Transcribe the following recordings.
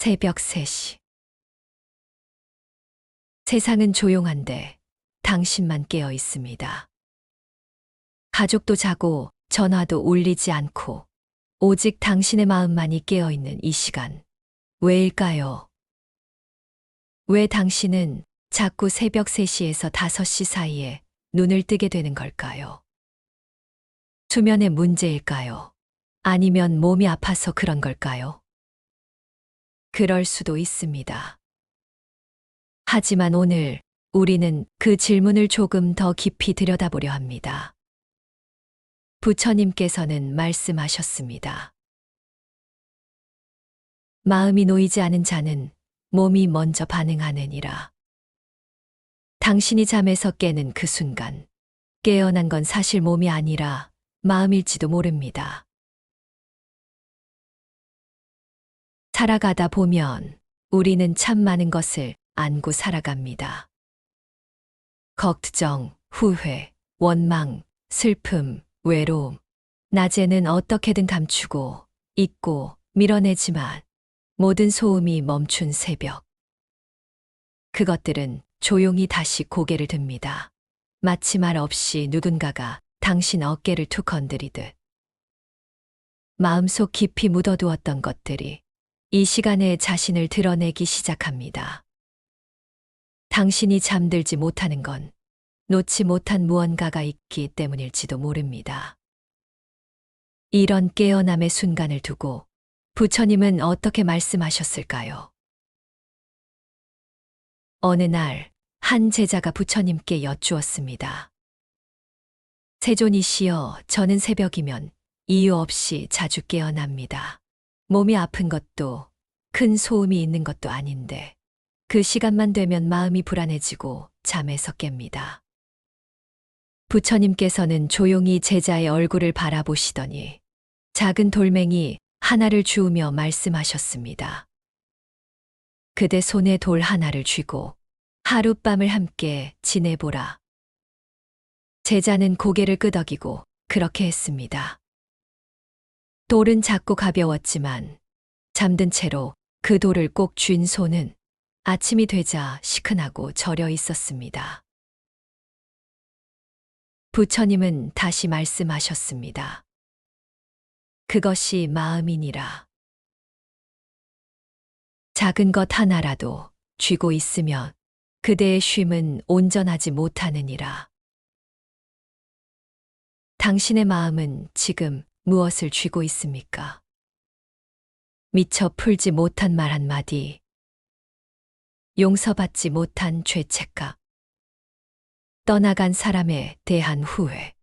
새벽 3시. 세상은 조용한데 당신만 깨어 있습니다. 가족도 자고 전화도 울리지 않고 오직 당신의 마음만이 깨어 있는 이 시간. 왜일까요? 왜 당신은 자꾸 새벽 3시에서 5시 사이에 눈을 뜨게 되는 걸까요? 수면의 문제일까요? 아니면 몸이 아파서 그런 걸까요? 그럴 수도 있습니다. 하지만 오늘 우리는 그 질문을 조금 더 깊이 들여다보려 합니다. 부처님께서는 말씀하셨습니다. 마음이 놓이지 않은 자는 몸이 먼저 반응하느니라. 당신이 잠에서 깨는 그 순간, 깨어난 건 사실 몸이 아니라 마음일지도 모릅니다. 살아가다 보면 우리는 참 많은 것을 안고 살아갑니다. 걱정, 후회, 원망, 슬픔, 외로움. 낮에는 어떻게든 감추고, 잊고, 밀어내지만 모든 소음이 멈춘 새벽. 그것들은 조용히 다시 고개를 듭니다. 마치 말 없이 누군가가 당신 어깨를 툭 건드리듯. 마음속 깊이 묻어두었던 것들이 이 시간에 자신을 드러내기 시작합니다. 당신이 잠들지 못하는 건 놓지 못한 무언가가 있기 때문일지도 모릅니다. 이런 깨어남의 순간을 두고 부처님은 어떻게 말씀하셨을까요? 어느 날, 한 제자가 부처님께 여쭈었습니다. 세존이시여, 저는 새벽이면 이유 없이 자주 깨어납니다. 몸이 아픈 것도 큰 소음이 있는 것도 아닌데 그 시간만 되면 마음이 불안해지고 잠에서 깹니다. 부처님께서는 조용히 제자의 얼굴을 바라보시더니 작은 돌멩이 하나를 주우며 말씀하셨습니다. 그대 손에 돌 하나를 쥐고 하룻밤을 함께 지내보라. 제자는 고개를 끄덕이고 그렇게 했습니다. 돌은 작고 가벼웠지만 잠든 채로 그 돌을 꼭 쥔 손은 아침이 되자 시큰하고 저려 있었습니다. 부처님은 다시 말씀하셨습니다. 그것이 마음이니라. 작은 것 하나라도 쥐고 있으면 그대의 쉼은 온전하지 못하느니라. 당신의 마음은 지금 무엇을 쥐고 있습니까? 미처 풀지 못한 말 한마디, 용서받지 못한 죄책감, 떠나간 사람에 대한 후회,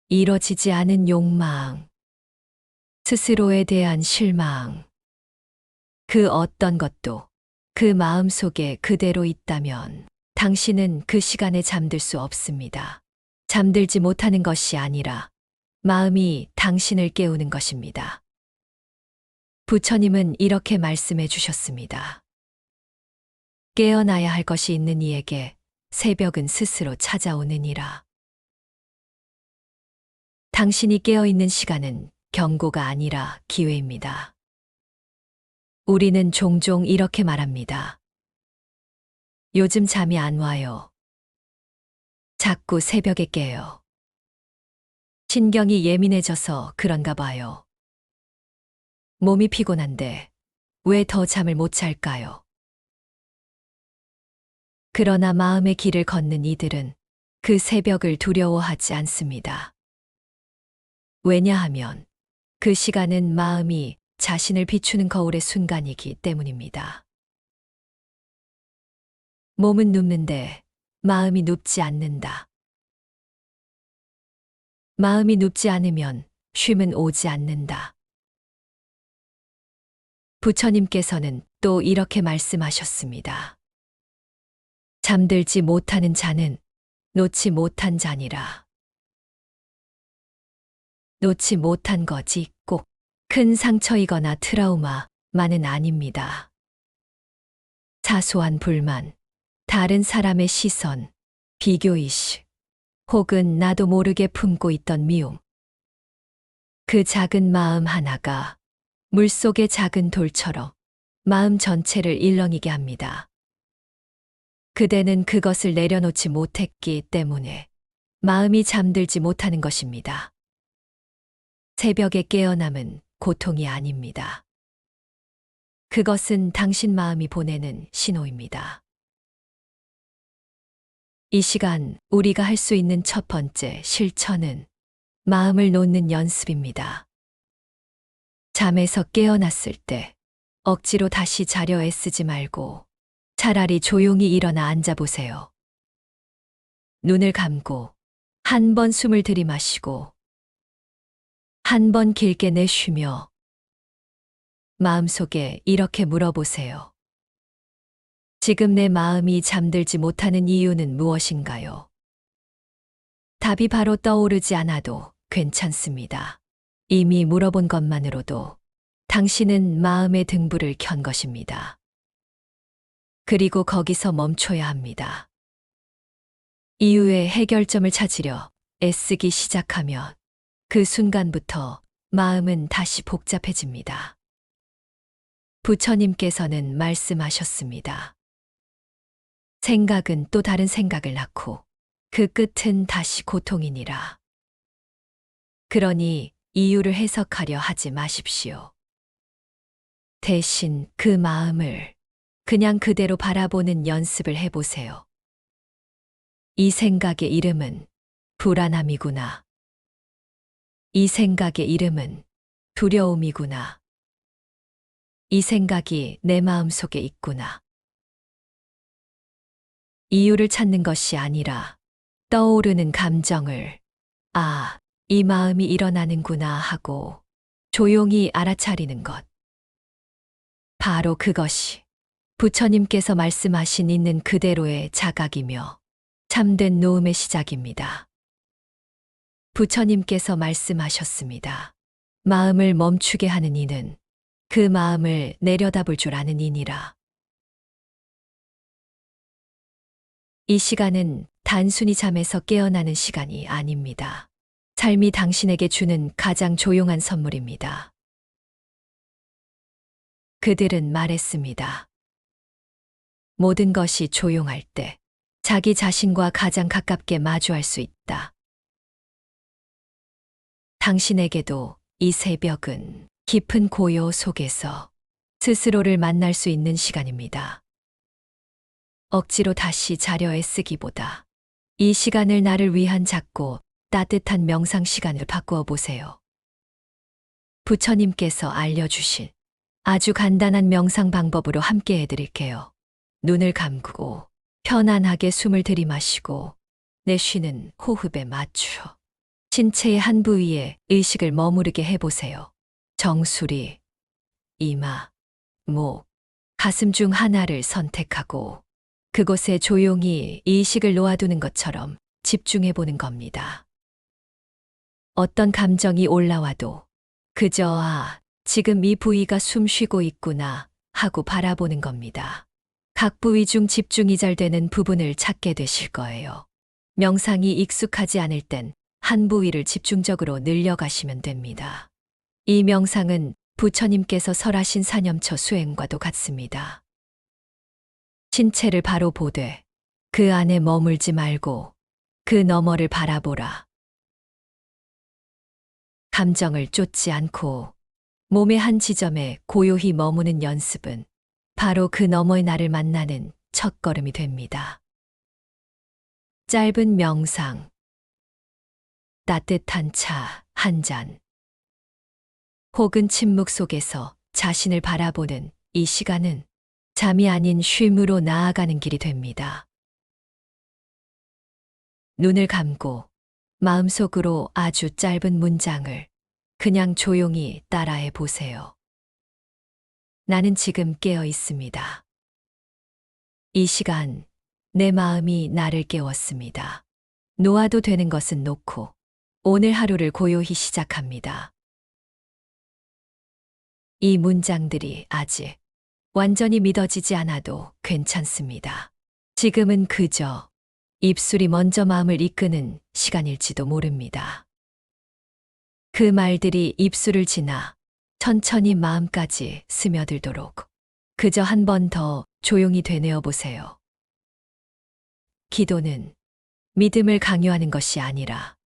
이뤄지지 않은 욕망, 스스로에 대한 실망, 그 어떤 것도 그 마음 속에 그대로 있다면 당신은 그 시간에 잠들 수 없습니다. 잠들지 못하는 것이 아니라 마음이 당신을 깨우는 것입니다. 부처님은 이렇게 말씀해 주셨습니다. 깨어나야 할 것이 있는 이에게 새벽은 스스로 찾아오느니라. 당신이 깨어있는 시간은 경고가 아니라 기회입니다. 우리는 종종 이렇게 말합니다. 요즘 잠이 안 와요. 자꾸 새벽에 깨요. 신경이 예민해져서 그런가 봐요. 몸이 피곤한데 왜 더 잠을 못 잘까요? 그러나 마음의 길을 걷는 이들은 그 새벽을 두려워하지 않습니다. 왜냐하면 그 시간은 마음이 자신을 비추는 거울의 순간이기 때문입니다. 몸은 눕는데 마음이 눕지 않는다. 마음이 눕지 않으면 쉼은 오지 않는다. 부처님께서는 또 이렇게 말씀하셨습니다. 잠들지 못하는 자는 놓지 못한 자니라. 놓지 못한 것이 꼭 큰 상처이거나 트라우마만은 아닙니다. 사소한 불만, 다른 사람의 시선, 비교의식, 혹은 나도 모르게 품고 있던 미움. 그 작은 마음 하나가 물속의 작은 돌처럼 마음 전체를 일렁이게 합니다. 그대는 그것을 내려놓지 못했기 때문에 마음이 잠들지 못하는 것입니다. 새벽에 깨어남은 고통이 아닙니다. 그것은 당신 마음이 보내는 신호입니다. 이 시간 우리가 할 수 있는 첫 번째 실천은 마음을 놓는 연습입니다. 잠에서 깨어났을 때 억지로 다시 자려 애쓰지 말고 차라리 조용히 일어나 앉아보세요. 눈을 감고 한 번 숨을 들이마시고 한 번 길게 내쉬며 마음속에 이렇게 물어보세요. 지금 내 마음이 잠들지 못하는 이유는 무엇인가요? 답이 바로 떠오르지 않아도 괜찮습니다. 이미 물어본 것만으로도 당신은 마음의 등불을 켠 것입니다. 그리고 거기서 멈춰야 합니다. 이유의 해결점을 찾으려 애쓰기 시작하면 그 순간부터 마음은 다시 복잡해집니다. 부처님께서는 말씀하셨습니다. 생각은 또 다른 생각을 낳고 그 끝은 다시 고통이니라. 그러니 이유를 해석하려 하지 마십시오. 대신 그 마음을 그냥 그대로 바라보는 연습을 해보세요. 이 생각의 이름은 불안함이구나. 이 생각의 이름은 두려움이구나. 이 생각이 내 마음 속에 있구나. 이유를 찾는 것이 아니라 떠오르는 감정을 아, 이 마음이 일어나는구나 하고 조용히 알아차리는 것. 바로 그것이 부처님께서 말씀하신 있는 그대로의 자각이며 참된 노음의 시작입니다. 부처님께서 말씀하셨습니다. 마음을 멈추게 하는 이는 그 마음을 내려다볼 줄 아는 이니라. 이 시간은 단순히 잠에서 깨어나는 시간이 아닙니다. 삶이 당신에게 주는 가장 조용한 선물입니다. 그들은 말했습니다. 모든 것이 조용할 때 자기 자신과 가장 가깝게 마주할 수 있다. 당신에게도 이 새벽은 깊은 고요 속에서 스스로를 만날 수 있는 시간입니다. 억지로 다시 자려 애쓰기보다 이 시간을 나를 위한 작고 따뜻한 명상 시간으로 바꾸어 보세요. 부처님께서 알려주신 아주 간단한 명상 방법으로 함께 해드릴게요. 눈을 감고 편안하게 숨을 들이마시고 내쉬는 호흡에 맞추어 신체의 한 부위에 의식을 머무르게 해보세요. 정수리, 이마, 목, 가슴 중 하나를 선택하고 그곳에 조용히 의식을 놓아두는 것처럼 집중해 보는 겁니다. 어떤 감정이 올라와도 그저 지금 이 부위가 숨 쉬고 있구나 하고 바라보는 겁니다. 각 부위 중 집중이 잘 되는 부분을 찾게 되실 거예요. 명상이 익숙하지 않을 땐 한 부위를 집중적으로 늘려가시면 됩니다. 이 명상은 부처님께서 설하신 사념처 수행과도 같습니다. 신체를 바로 보되 그 안에 머물지 말고 그 너머를 바라보라. 감정을 쫓지 않고 몸의 한 지점에 고요히 머무는 연습은 바로 그 너머의 나를 만나는 첫걸음이 됩니다. 짧은 명상, 따뜻한 차 한 잔, 혹은 침묵 속에서 자신을 바라보는 이 시간은 잠이 아닌 쉼으로 나아가는 길이 됩니다. 눈을 감고 마음속으로 아주 짧은 문장을 그냥 조용히 따라해 보세요. 나는 지금 깨어 있습니다. 이 시간 내 마음이 나를 깨웠습니다. 놓아도 되는 것은 놓고 오늘 하루를 고요히 시작합니다. 이 문장들이 아직 완전히 믿어지지 않아도 괜찮습니다. 지금은 그저 입술이 먼저 마음을 이끄는 시간일지도 모릅니다. 그 말들이 입술을 지나 천천히 마음까지 스며들도록 그저 한 번 더 조용히 되뇌어 보세요. 기도는 믿음을 강요하는 것이 아니라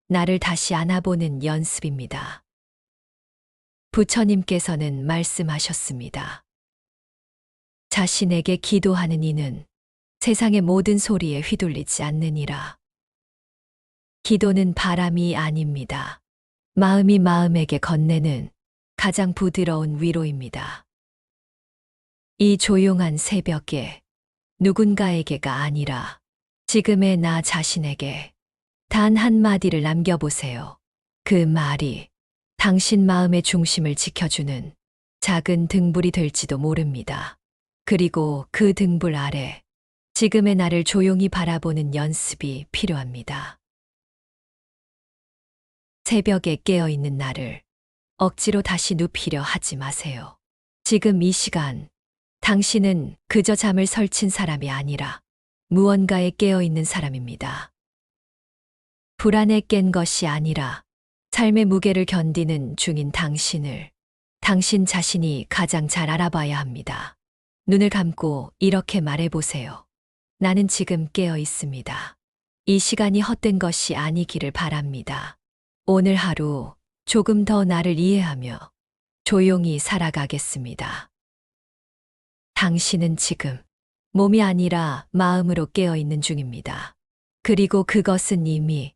나를 다시 안아보는 연습입니다. 부처님께서는 말씀하셨습니다. 자신에게 기도하는 이는 세상의 모든 소리에 휘둘리지 않느니라. 기도는 바람이 아닙니다. 마음이 마음에게 건네는 가장 부드러운 위로입니다. 이 조용한 새벽에 누군가에게가 아니라 지금의 나 자신에게 단 한마디를 남겨보세요. 그 말이 당신 마음의 중심을 지켜주는 작은 등불이 될지도 모릅니다. 그리고 그 등불 아래 지금의 나를 조용히 바라보는 연습이 필요합니다. 새벽에 깨어있는 나를 억지로 다시 눕히려 하지 마세요. 지금 이 시간 당신은 그저 잠을 설친 사람이 아니라 무언가에 깨어있는 사람입니다. 불안에 깬 것이 아니라 삶의 무게를 견디는 중인 당신을 당신 자신이 가장 잘 알아봐야 합니다. 눈을 감고 이렇게 말해보세요. 나는 지금 깨어 있습니다. 이 시간이 헛된 것이 아니기를 바랍니다. 오늘 하루 조금 더 나를 이해하며 조용히 살아가겠습니다. 당신은 지금 몸이 아니라 마음으로 깨어 있는 중입니다. 그리고 그것은 이미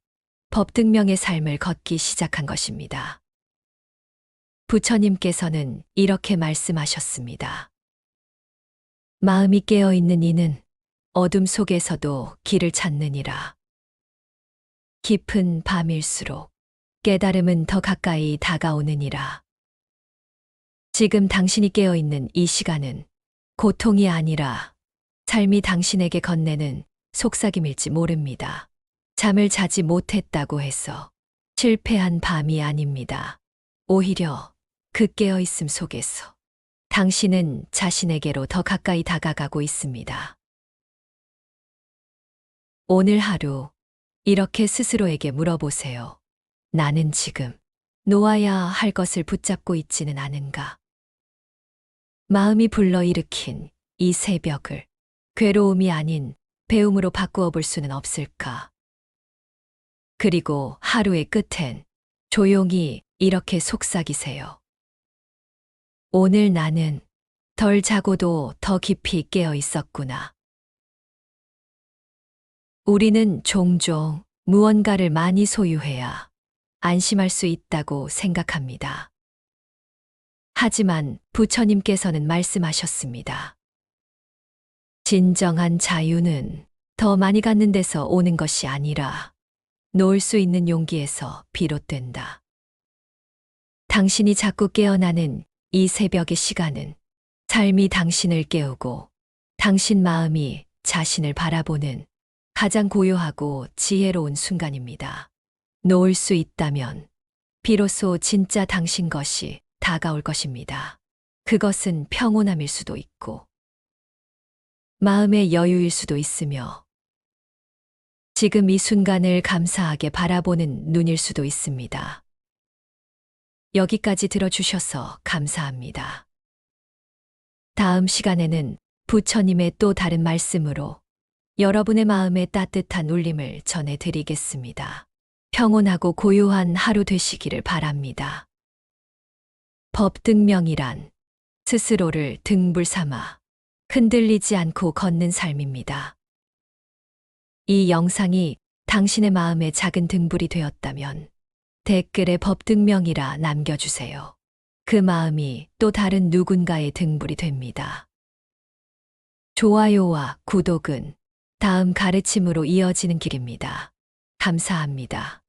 법등명의 삶을 걷기 시작한 것입니다. 부처님께서는 이렇게 말씀하셨습니다. 마음이 깨어 있는 이는 어둠 속에서도 길을 찾느니라. 깊은 밤일수록 깨달음은 더 가까이 다가오느니라. 지금 당신이 깨어 있는 이 시간은 고통이 아니라 삶이 당신에게 건네는 속삭임일지 모릅니다. 잠을 자지 못했다고 해서 실패한 밤이 아닙니다. 오히려 그 깨어있음 속에서 당신은 자신에게로 더 가까이 다가가고 있습니다. 오늘 하루 이렇게 스스로에게 물어보세요. 나는 지금 놓아야 할 것을 붙잡고 있지는 않은가? 마음이 불러일으킨 이 새벽을 괴로움이 아닌 배움으로 바꾸어 볼 수는 없을까? 그리고 하루의 끝엔 조용히 이렇게 속삭이세요. 오늘 나는 덜 자고도 더 깊이 깨어 있었구나. 우리는 종종 무언가를 많이 소유해야 안심할 수 있다고 생각합니다. 하지만 부처님께서는 말씀하셨습니다. 진정한 자유는 더 많이 갖는 데서 오는 것이 아니라 놓을 수 있는 용기에서 비롯된다. 당신이 자꾸 깨어나는 이 새벽의 시간은 삶이 당신을 깨우고 당신 마음이 자신을 바라보는 가장 고요하고 지혜로운 순간입니다. 놓을 수 있다면 비로소 진짜 당신 것이 다가올 것입니다. 그것은 평온함일 수도 있고 마음의 여유일 수도 있으며 지금 이 순간을 감사하게 바라보는 눈일 수도 있습니다. 여기까지 들어주셔서 감사합니다. 다음 시간에는 부처님의 또 다른 말씀으로 여러분의 마음에 따뜻한 울림을 전해드리겠습니다. 평온하고 고요한 하루 되시기를 바랍니다. 법등명이란 스스로를 등불 삼아 흔들리지 않고 걷는 삶입니다. 이 영상이 당신의 마음의 작은 등불이 되었다면 댓글에 법등명이라 남겨주세요. 그 마음이 또 다른 누군가의 등불이 됩니다. 좋아요와 구독은 다음 가르침으로 이어지는 길입니다. 감사합니다.